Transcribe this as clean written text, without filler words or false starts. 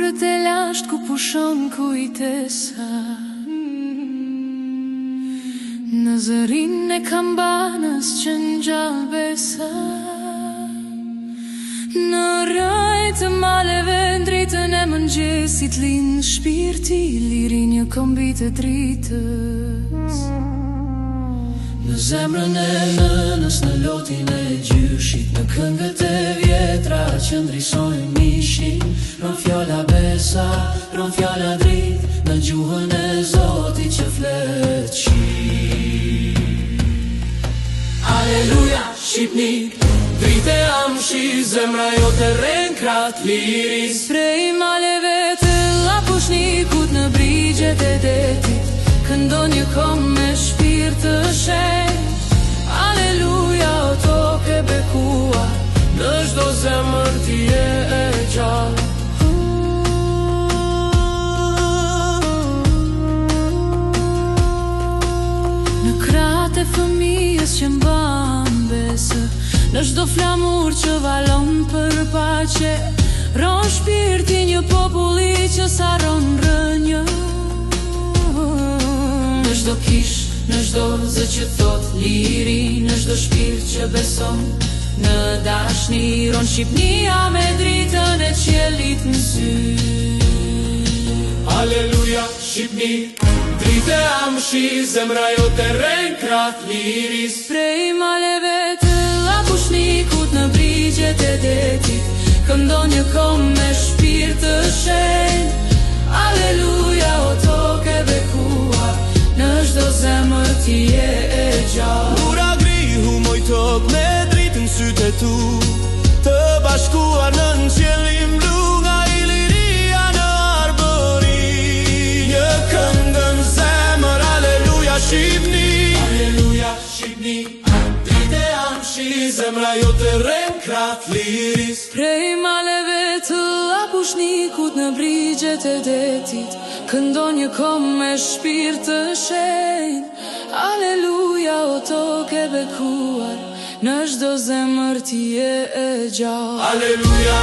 Kurët e lasht ku pushon kujtesa, në zërin e kambanës që n'gjall besa, në rajt të maleve ndritën e mëngjesit lind shpirti, liri një kombit e dritës. Në zemrën e nënës, në lotin e gjyshit, në këngët e vjetra që ndrisojnë mishin, ron fjalla besa, ron fjalla drit, në gjuhën e Zotit që flet qi. Aleluja, Shqipnik, drite amshi, zemra jo të renkrat liris. Prej maleve të lapushnikut në brigjet e detit, këndon një kom me shpirt të shenjt. Aleluja, o toke bekuar, në çdo zemër ti je e gjallë. Në krahët e fëmijës që mban besë, në çdo flamur që valon për paqe, ron shpirti një populli që saron rënjë. Në çdo kish, në çdo zë që thot liri, në çdo shpirt që beson në dashni, ron Shqipnia me dritën e qiellit në sy. Aleluja, Shqipni, drite amshi, zemra jo të renkrat liris. Prej maleve të lapushnikut në brigjet e detit, këndon një kom me shpirt të shenjt. Aleluja, o toke bekuar, në çdo zemër ti je e gjallë. Ura grihu moj tok me dritën sytë e tu, të bashkuar në qiellin blu, nga iliria në arbëri. Një këngën zemër, aleluja Shqipni. Aleluja, Shqipni, drite amshi, zemra jo të renkrat liris. Prej maleve të lapushnikut në brigjet e detit, këndon një kom me shpirt të shenjt. Aleluja, o toke bekuar, në çdo zemër ti je e gjallë. Aleluja.